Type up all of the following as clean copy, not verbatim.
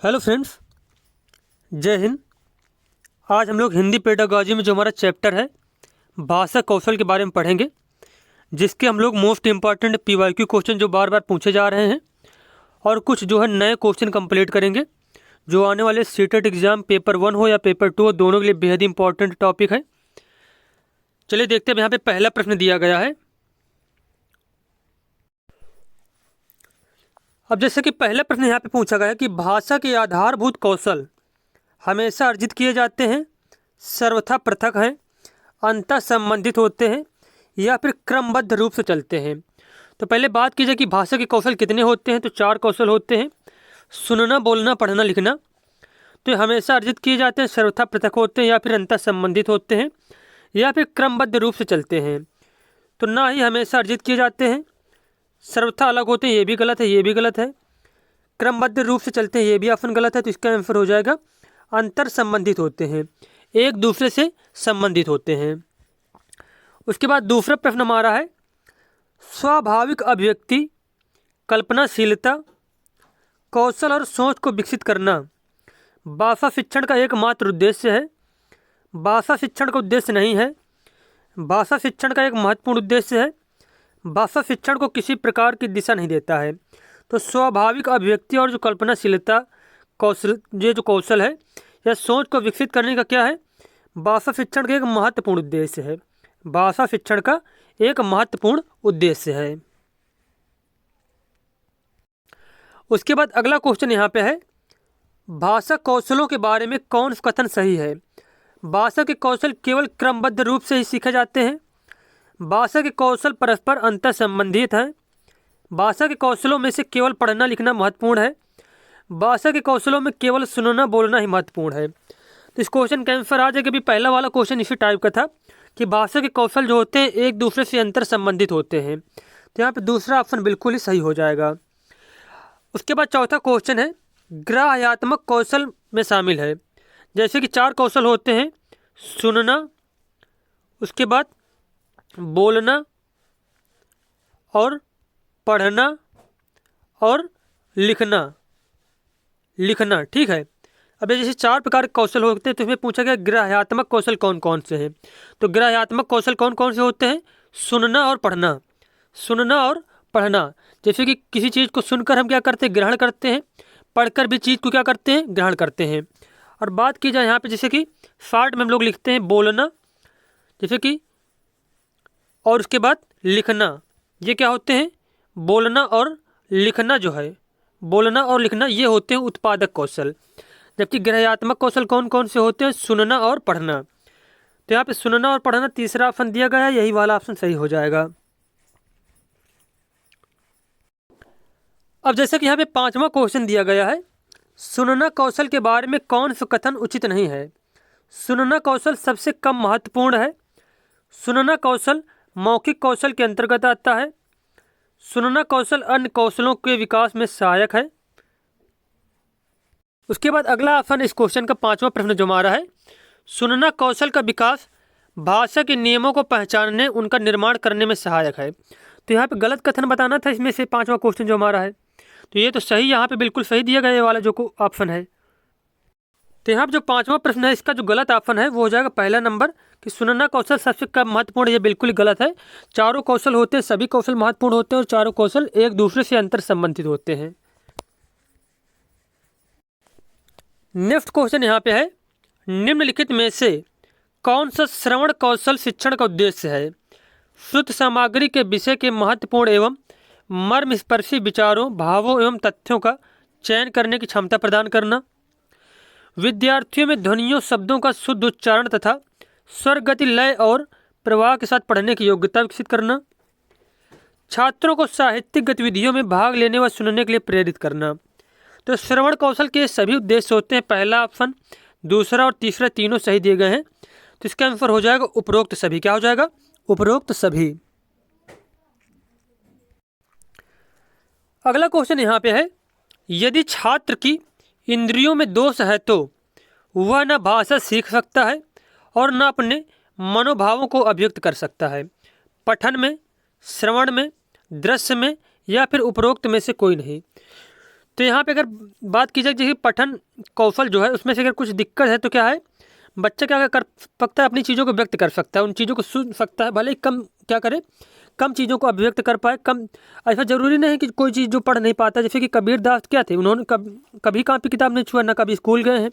Hello friends, जय हिंद। आज हम लोग हिंदी पेडागॉजी में जो हमारा चैप्टर है भाषा कौशल के बारे में पढ़ेंगे, जिसके हम लोग मोस्ट इम्पॉर्टेंट पीवाईक्यू क्वेश्चन जो बार बार पूछे जा रहे हैं और कुछ जो है नए क्वेश्चन कंप्लीट करेंगे जो आने वाले सीटेट एग्ज़ाम पेपर 1 हो या पेपर 2 हो, दोनों के लिए बेहद इंपॉर्टेंट टॉपिक है। चलिए देखते हैं। यहाँ पे पहला प्रश्न दिया गया है। अब जैसे कि पहला प्रश्न यहाँ पे पूछा गया है कि भाषा के आधारभूत कौशल हमेशा अर्जित किए जाते हैं, सर्वथा पृथक हैं, अंतः संबंधित होते हैं या फिर क्रमबद्ध रूप से चलते हैं। तो पहले बात की जाए कि भाषा के कौशल कितने होते हैं, तो 4 कौशल होते हैं। सुनना, बोलना, पढ़ना, लिखना। तो ये हमेशा अर्जित किए जाते हैं, सर्वथा पृथक होते हैं या फिर अंतः संबंधित होते हैं या फिर क्रमबद्ध रूप से चलते हैं। तो ना ही हमेशा अर्जित किए जाते हैं, सर्वथा अलग होते हैं, ये भी गलत है, ये भी गलत है। क्रमबद्ध रूप से चलते हैं, ये भी ऑप्शन गलत है। तो इसका आंसर हो जाएगा अंतर संबंधित होते हैं, एक दूसरे से संबंधित होते हैं। उसके बाद दूसरा प्रश्न हमारा है स्वाभाविक अभिव्यक्ति, कल्पनाशीलता, कौशल और सोच को विकसित करना भाषा शिक्षण का एकमात्र उद्देश्य है। भाषा शिक्षण का उद्देश्य नहीं है। भाषा शिक्षण का एक महत्वपूर्ण उद्देश्य है। भाषा शिक्षण को किसी प्रकार की दिशा नहीं देता है। तो स्वाभाविक अभिव्यक्ति और जो कल्पनाशीलता कौशल, ये जो कौशल है या सोच को विकसित करने का क्या है, भाषा शिक्षण का एक महत्वपूर्ण उद्देश्य है। भाषा शिक्षण का एक महत्वपूर्ण उद्देश्य है। उसके बाद अगला क्वेश्चन यहाँ पे है भाषा कौशलों के बारे में कौन सा कथन सही है। भाषा के कौशल केवल क्रमबद्ध रूप से ही सीखे जाते हैं। भाषा के कौशल परस्पर अंतर संबंधित हैं। भाषा के कौशलों में से केवल पढ़ना लिखना महत्वपूर्ण है। भाषा के कौशलों में केवल सुनना बोलना ही महत्वपूर्ण है। तो इस क्वेश्चन का आंसर आ जाएगा। भी पहला वाला क्वेश्चन इसी टाइप का था कि भाषा के कौशल जो होते हैं एक दूसरे से अंतर संबंधित होते हैं। तो यहाँ पे दूसरा ऑप्शन बिल्कुल ही सही हो जाएगा। उसके बाद चौथा क्वेश्चन है ग्राह्यात्मक कौशल में शामिल है। जैसे कि 4 कौशल होते हैं, सुनना, उसके बाद बोलना और पढ़ना और लिखना। ठीक है। अब जैसे 4 प्रकार के कौशल होते हैं तो इसमें पूछा गया ग्राह्यात्मक कौशल कौन कौन से हैं। तो ग्राह्यात्मक कौशल कौन कौन से होते हैं, सुनना और पढ़ना। सुनना और पढ़ना, जैसे कि किसी चीज़ को सुनकर हम क्या करते हैं, ग्रहण करते हैं, पढ़कर भी चीज़ को क्या करते हैं, ग्रहण करते हैं। और बात की जाए यहाँ पे जैसे कि शॉर्ट में हम लोग लिखते हैं बोलना, जैसे कि, और उसके बाद लिखना। ये क्या होते हैं, बोलना और लिखना जो है, बोलना और लिखना ये होते हैं उत्पादक कौशल। जबकि ग्राह्यात्मक कौशल कौन कौन से होते हैं, सुनना और पढ़ना। तो यहाँ पे सुनना और पढ़ना तीसरा ऑप्शन दिया गया है, यही वाला ऑप्शन सही हो जाएगा। अब जैसे कि यहाँ पे 5वां क्वेश्चन दिया गया है सुनना कौशल के बारे में कौन सा कथन उचित नहीं है। सुनना कौशल सबसे कम महत्वपूर्ण है। सुनना कौशल मौखिक कौशल के अंतर्गत आता है। सुनना कौशल अन्य कौशलों के विकास में सहायक है। उसके बाद अगला ऑप्शन इस क्वेश्चन का 5वां प्रश्न जो हमारा है सुनना कौशल का विकास भाषा के नियमों को पहचानने उनका निर्माण करने में सहायक है। तो यहाँ पे गलत कथन बताना था इसमें से 5वां क्वेश्चन जो हमारा है। तो ये तो सही, यहाँ पे बिल्कुल सही दिया गया ये वाला जो ऑप्शन है। तो यहाँ पे जो 5वां प्रश्न है इसका जो गलत ऑप्शन है वो हो जाएगा पहला नंबर कि सुनना कौशल सबसे कम महत्वपूर्ण। ये बिल्कुल ही गलत है। 4 कौशल होते हैं, सभी कौशल महत्वपूर्ण होते हैं और 4 कौशल एक दूसरे से अंतर संबंधित होते हैं। नेक्स्ट क्वेश्चन यहाँ पे है निम्नलिखित में से कौन सा श्रवण कौशल शिक्षण का उद्देश्य है। श्रुत सामग्री के विषय के महत्वपूर्ण एवं मर्मस्पर्शी विचारों, भावों एवं तथ्यों का चयन करने की क्षमता प्रदान करना, विद्यार्थियों में ध्वनियों, शब्दों का शुद्ध उच्चारण तथा स्वर, गति, लय और प्रवाह के साथ पढ़ने की योग्यता विकसित करना, छात्रों को साहित्यिक गतिविधियों में भाग लेने व सुनने के लिए प्रेरित करना। तो श्रवण कौशल के सभी उद्देश्य होते हैं। पहला ऑप्शन, दूसरा और तीसरा तीनों सही दिए गए हैं। तो इसका आंसर हो जाएगा उपरोक्त सभी। क्या हो जाएगा, उपरोक्त सभी। अगला क्वेश्चन यहाँ पे है यदि छात्र की इंद्रियों में दोष है तो वह न भाषा सीख सकता है और न अपने मनोभावों को अभिव्यक्त कर सकता है। पठन में, श्रवण में, दृश्य में या फिर उपरोक्त में से कोई नहीं। तो यहाँ पे अगर बात की जाए जैसे पठन कौशल जो है उसमें से अगर कुछ दिक्कत है तो क्या है, बच्चा क्या कर सकता है, अपनी चीज़ों को व्यक्त कर सकता है, उन चीज़ों को सुन सकता है, भले ही कम क्या करे, कम चीज़ों को अभिव्यक्त कर पाए, कम। ऐसा ज़रूरी नहीं कि कोई चीज़ जो पढ़ नहीं पाता, जैसे कि कबीर दास क्या थे, उन्होंने कभी कापी किताब नहीं छुआ, ना कभी स्कूल गए हैं,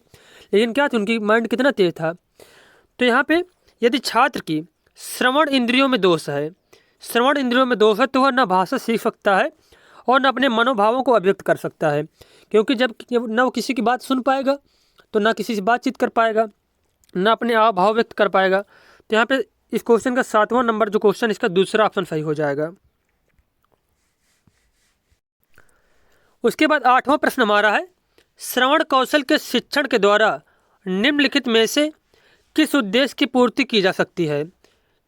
लेकिन क्या थे, उनकी माइंड कितना तेज था। तो यहाँ पे यदि छात्र की श्रवण इंद्रियों में दोष है, श्रवण इंद्रियों में दोष है, तो वह न भाषा सीख सकता है और न अपने मनोभावों को अभिव्यक्त कर सकता है, क्योंकि जब न वो किसी की बात सुन पाएगा तो ना किसी से बातचीत कर पाएगा, ना अपने आप भाव व्यक्त कर पाएगा। तो यहाँ पे इस क्वेश्चन का 7वां नंबर जो क्वेश्चन, इसका दूसरा ऑप्शन सही हो जाएगा। उसके बाद 8वां प्रश्न हमारा है, श्रवण कौशल के शिक्षण के द्वारा निम्नलिखित में से किस उद्देश्य की पूर्ति की जा सकती है?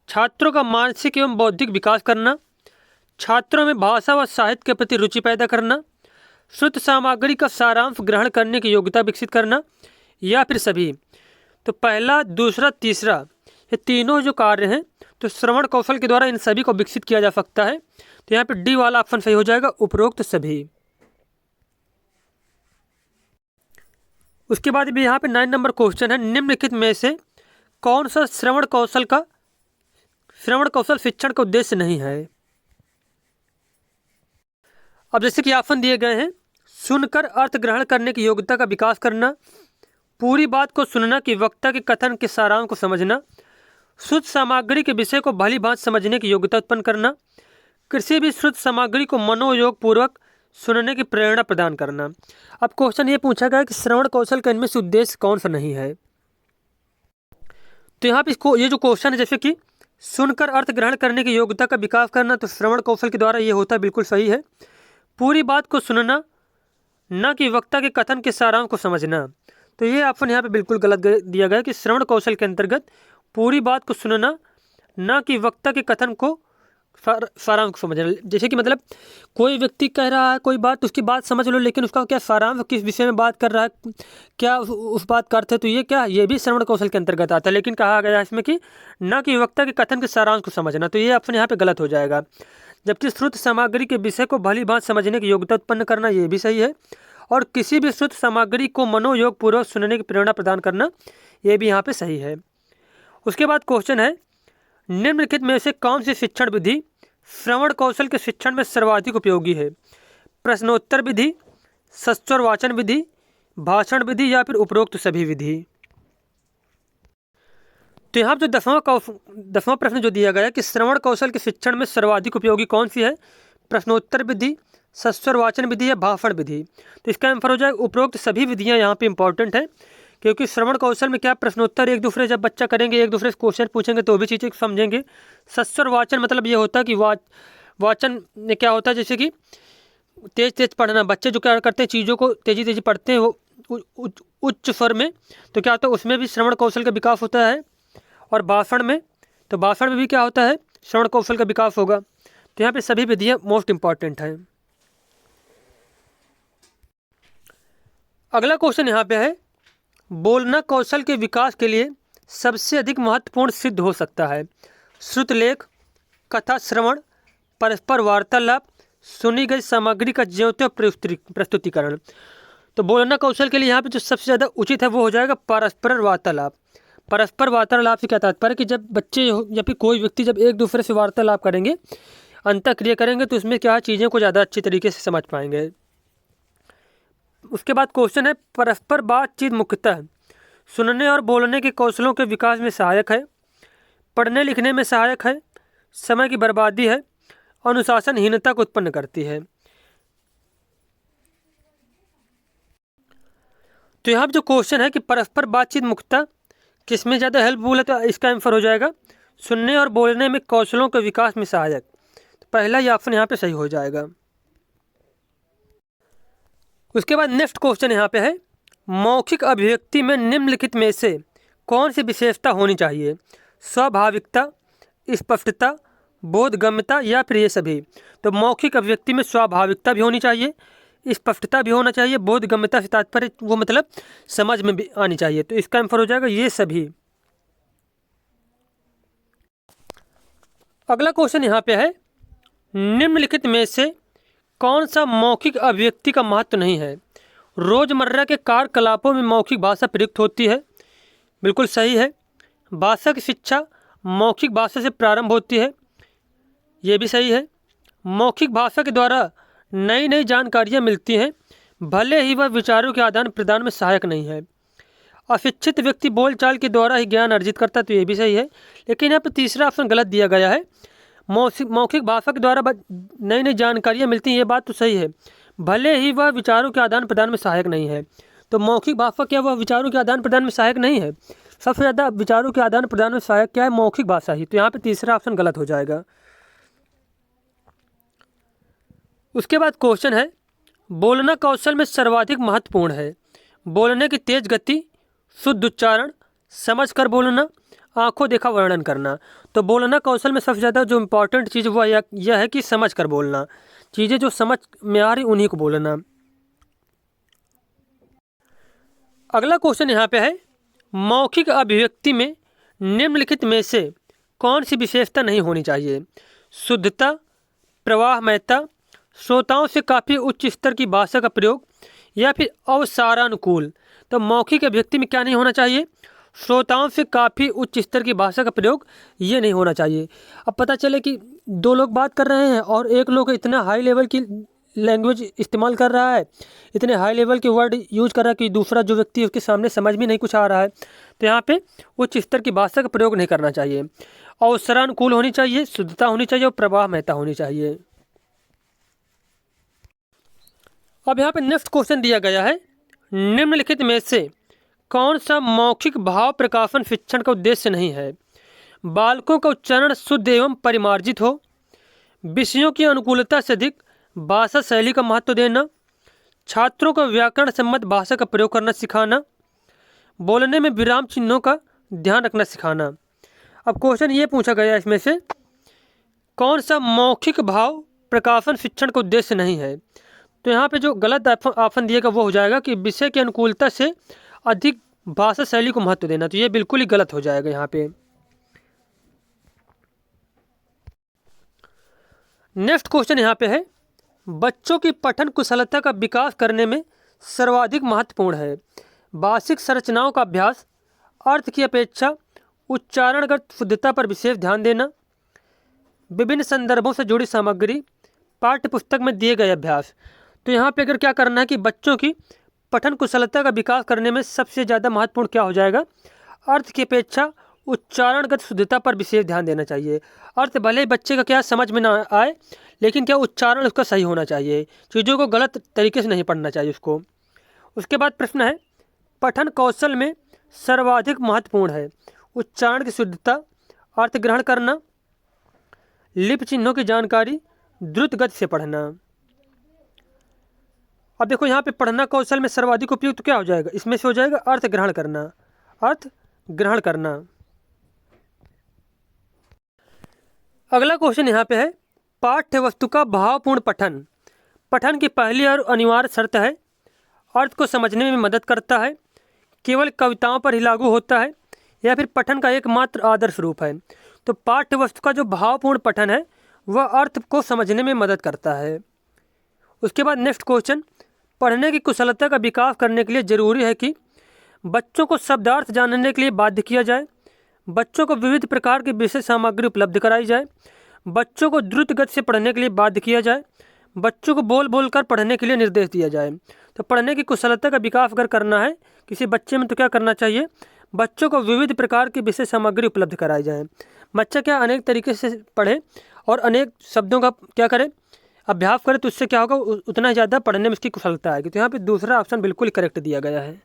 छात्रों का मानसिक एवं बौद्धिक विकास करना, छात्रों में भाषा व साहित्य के प्रति रुचि पैदा करना, शुद्ध सामग्री का सारांश ग्रहण करने की योग्यता विकसित करना, या फिर सभी। तो पहला, दूसरा, तीसरा, ये तीनों जो कार्य हैं तो श्रवण कौशल के द्वारा इन सभी को विकसित किया जा सकता है। तो यहाँ पे डी वाला ऑप्शन सही हो जाएगा, उपरोक्त सभी। उसके बाद भी यहाँ पे 9 नंबर क्वेश्चन है, निम्नलिखित में से कौन सा श्रवण कौशल शिक्षण का उद्देश्य नहीं है? अब जैसे कि ऑप्शन दिए गए हैं, सुनकर अर्थ ग्रहण करने की योग्यता का विकास करना, पूरी बात को सुनना कि वक्ता के कथन के सारांश को समझना, शुद्ध सामग्री के विषय को भली भांति समझने की योग्यता उत्पन्न करना, किसी भी शुद्ध सामग्री को मनोयोग पूर्वक सुनने की प्रेरणा प्रदान करना। अब क्वेश्चन ये पूछा गया कि श्रवण कौशल का इनमें से उद्देश्य कौन सा नहीं है? तो यहाँ पे इसको ये जो क्वेश्चन है, जैसे कि सुनकर अर्थ ग्रहण करने की योग्यता का विकास करना, तो श्रवण कौशल के द्वारा ये होता है, बिल्कुल सही है। पूरी बात को सुनना, न कि वक्ता के कथन के सारांश को समझना, तो ये ऑप्शन यहाँ पे बिल्कुल गलत दिया गया कि श्रवण कौशल के अंतर्गत पूरी बात को सुनना, न कि वक्ता के कथन को सारांश को समझना। जैसे कि मतलब कोई व्यक्ति कह रहा है कोई बात, उसकी बात समझ लो, लेकिन उसका क्या सारांश, किस विषय में बात कर रहा है, क्या उस बात का अर्थ है, तो ये क्या, ये भी श्रवण कौशल के अंतर्गत आता है। लेकिन कहा गया इसमें कि न कि वक्ता के कथन के सारांश को समझना, तो ये ऑप्शन यहाँ पे गलत हो जाएगा। जबकि श्रुत सामग्री के विषय को भली भांति समझने की योग्यता उत्पन्न करना, ये भी सही है। और किसी भी श्रुत सामग्री को मनोयोग पूर्वक सुनने की प्रेरणा प्रदान करना, ये भी यहाँ पे सही है। उसके बाद क्वेश्चन है, निम्नलिखित में से कौन सी शिक्षण विधि श्रवण कौशल के शिक्षण में सर्वाधिक उपयोगी है? प्रश्नोत्तर विधि, सस्वर वाचन विधि, भाषण विधि, या फिर उपरोक्त सभी विधि। तो यहाँ जो 10वां प्रश्न जो दिया गया है कि श्रवण कौशल के शिक्षण में सर्वाधिक उपयोगी कौन सी है, प्रश्नोत्तर विधि, सस्वर वाचन विधि या भाषण विधि? तो इसका आंसर हो जाएगा उपरोक्त सभी विधियाँ यहाँ पे इंपॉर्टेंट है, क्योंकि श्रवण कौशल में क्या, प्रश्नोत्तर एक दूसरे जब बच्चा करेंगे, एक दूसरे से क्वेश्चन पूछेंगे तो भी चीज़ें समझेंगे। सस्वर वाचन मतलब ये होता है कि वाचन में क्या होता है, जैसे कि तेज पढ़ना, बच्चे जो क्या करते हैं चीज़ों को तेजी पढ़ते हैं वो उच्च स्वर में, तो क्या होता है उसमें भी श्रवण कौशल का विकास होता है। और भाषण में, तो भाषण में भी क्या होता है, श्रवण कौशल का विकास होगा। तो यहाँ पे सभी विधियाँ मोस्ट इंपॉर्टेंट हैं। अगला क्वेश्चन यहाँ पे है, बोलना कौशल के विकास के लिए सबसे अधिक महत्वपूर्ण सिद्ध हो सकता है? श्रुतलेख, कथा श्रवण, परस्पर वार्तालाप, सुनी गई सामग्री का ज्योतिष प्रस्तुतिकरण। तो बोलना कौशल के लिए यहाँ पे जो सबसे ज़्यादा उचित है वो हो जाएगा परस्पर वार्तालाप। परस्पर वार्तालाप से क्या तात्पर्य कि जब बच्चे या फिर कोई व्यक्ति जब एक दूसरे से वार्तालाप करेंगे, अंतःक्रिया करेंगे, तो उसमें क्या चीज़ें को ज़्यादा अच्छी तरीके से समझ पाएंगे। उसके बाद क्वेश्चन है, परस्पर बातचीत मुख्यतः सुनने और बोलने के कौशलों के विकास में सहायक है, पढ़ने लिखने में सहायक है, समय की बर्बादी है, अनुशासनहीनता को उत्पन्न करती है। तो यहाँ जो क्वेश्चन है कि परस्पर बातचीत मुख्यतः किसमें ज़्यादा हेल्पफुल है, तो इसका आंसर हो जाएगा सुनने और बोलने में कौशलों के विकास में सहायक। तो पहला ही ऑप्शन यहाँ पे सही हो जाएगा। उसके बाद नेक्स्ट क्वेश्चन यहाँ पे है, मौखिक अभिव्यक्ति में निम्नलिखित में से कौन सी विशेषता होनी चाहिए? स्वाभाविकता, स्पष्टता, बोधगम्यता, या फिर ये सभी? तो मौखिक अभिव्यक्ति में स्वाभाविकता भी होनी चाहिए, स्पष्टता भी होना चाहिए, बोधगम्यता से तात्पर्य वो मतलब समझ में भी आनी चाहिए। तो इसका आंसर हो जाएगा ये सभी। अगला क्वेश्चन यहाँ पे है, निम्नलिखित में से कौन सा मौखिक अभिव्यक्ति का महत्व नहीं है? रोज़मर्रा के कार्यकलापों में मौखिक भाषा प्रयुक्त होती है। बिल्कुल सही है। भाषा की शिक्षा मौखिक भाषा से प्रारंभ होती है। ये भी सही है। मौखिक भाषा के द्वारा नई नई जानकारियाँ मिलती हैं, भले ही वह विचारों के आदान प्रदान में सहायक नहीं है। अशिक्षित व्यक्ति बोलचाल के द्वारा ही ज्ञान अर्जित करता है, तो ये भी सही है। लेकिन यहाँ पर तीसरा ऑप्शन गलत दिया गया है। मौखिक भाषा के द्वारा नई नई जानकारियाँ मिलती हैं, ये बात तो सही है, भले ही वह विचारों के आदान प्रदान में सहायक नहीं है। तो मौखिक भाषा क्या वह विचारों के आदान प्रदान में सहायक नहीं है? सबसे ज़्यादा विचारों के आदान प्रदान में सहायक क्या है? मौखिक भाषा ही। तो यहाँ पे तीसरा ऑप्शन गलत हो जाएगा। उसके बाद क्वेश्चन है, बोलना कौशल में सर्वाधिक महत्वपूर्ण है? बोलने की तेज गति, शुद्ध उच्चारण, समझ कर बोलना, आंखों देखा वर्णन करना। तो बोलना कौशल में सबसे ज़्यादा जो इम्पोर्टेंट चीज़ वह यह है कि समझ कर बोलना। चीज़ें जो समझ में आ रही उन्हीं को बोलना। अगला क्वेश्चन यहाँ पे है, मौखिक अभिव्यक्ति में निम्नलिखित में से कौन सी विशेषता नहीं होनी चाहिए? शुद्धता, प्रवाहमयता, श्रोताओं से काफ़ी उच्च स्तर की भाषा का प्रयोग, या फिर अवसारानुकूल। तो मौखिक अभिव्यक्ति में क्या नहीं होना चाहिए? श्रोताओं से काफ़ी उच्च स्तर की भाषा का प्रयोग, ये नहीं होना चाहिए। अब पता चले कि दो लोग बात कर रहे हैं और एक लोग इतना हाई लेवल की लैंग्वेज इस्तेमाल कर रहा है, इतने हाई लेवल के वर्ड यूज कर रहा है कि दूसरा जो व्यक्ति उसके सामने समझ में नहीं कुछ आ रहा है। तो यहाँ पे उच्च स्तर की भाषा का प्रयोग नहीं करना चाहिए। अवसरानुकूल होनी चाहिए, शुद्धता होनी चाहिए और प्रवाहमयता होनी चाहिए। अब यहाँ पे नेक्स्ट क्वेश्चन दिया गया है, निम्नलिखित में से कौन सा मौखिक भाव प्रकाशन शिक्षण का उद्देश्य नहीं है? बालकों का उच्चारण शुद्ध एवं परिमार्जित हो, विषयों की अनुकूलता से अधिक भाषा शैली का महत्व देना, छात्रों को व्याकरण सम्मत भाषा का प्रयोग करना सिखाना, बोलने में विराम चिन्हों का ध्यान रखना सिखाना। अब क्वेश्चन ये पूछा गया इसमें से कौन सा मौखिक भाव प्रकाशन शिक्षण का उद्देश्य नहीं है? तो यहाँ पे जो गलत ऑप्शन दिएगा वो हो जाएगा कि विषय की अनुकूलता से अधिक भाषा शैली को महत्व देना। तो ये बिल्कुल ही गलत हो जाएगा यहाँ पे। नेक्स्ट क्वेश्चन यहाँ पे है, बच्चों की पठन कुशलता का विकास करने में सर्वाधिक महत्वपूर्ण है भाषिक संरचनाओं का अभ्यास, अर्थ की अपेक्षा उच्चारणगत शुद्धता पर विशेष ध्यान देना, विभिन्न संदर्भों से जुड़ी सामग्री, पाठ्य पुस्तक में दिए गए अभ्यास। तो यहाँ पे अगर क्या करना है कि बच्चों की पठन कुशलता का विकास करने में सबसे ज़्यादा महत्वपूर्ण क्या हो जाएगा? अर्थ की अपेक्षा उच्चारणगत शुद्धता पर विशेष ध्यान देना चाहिए। अर्थ भले ही बच्चे का क्या समझ में ना आए, लेकिन क्या उच्चारण उसका सही होना चाहिए, चीज़ों को गलत तरीके से नहीं पढ़ना चाहिए उसको। उसके बाद प्रश्न है, पठन कौशल में सर्वाधिक महत्वपूर्ण है उच्चारण की शुद्धता, अर्थ ग्रहण करना, लिपि चिन्हों की जानकारी, द्रुत गति से पढ़ना। अब देखो यहाँ पे पढ़ना कौशल में सर्वाधिक उपयुक्त तो क्या हो जाएगा? इसमें से हो जाएगा अर्थ ग्रहण करना, अर्थ ग्रहण करना। अगला क्वेश्चन यहाँ पे है, पाठ्य वस्तु का भावपूर्ण पठन पठन की पहली और अनिवार्य शर्त है, अर्थ को समझने में मदद करता है, केवल कविताओं पर ही लागू होता है, या फिर पठन का एकमात्र आदर्श रूप है? तो पाठ्य वस्तु का जो भावपूर्ण पठन है वह अर्थ को समझने में मदद करता है। उसके बाद नेक्स्ट क्वेश्चन, पढ़ने की कुशलता का विकास करने के लिए ज़रूरी है कि बच्चों को शब्दार्थ जानने के लिए बाध्य किया जाए, बच्चों को विविध प्रकार की विषय सामग्री उपलब्ध कराई जाए, बच्चों को द्रुत गति से पढ़ने के लिए बाध्य किया जाए, बच्चों को बोल बोल कर पढ़ने के लिए निर्देश दिया जाए। तो पढ़ने की कुशलता का विकास अगर करना है किसी बच्चे में तो क्या करना चाहिए? बच्चों को विविध प्रकार की विषय सामग्री उपलब्ध कराई जाए। बच्चा क्या अनेक तरीके से पढ़े और अनेक शब्दों का क्या करे, अभ्यास करे, तो उससे क्या होगा, उतना ज़्यादा पढ़ने में उसकी कुशलता आएगी। तो यहाँ पे दूसरा ऑप्शन बिल्कुल करेक्ट दिया गया है।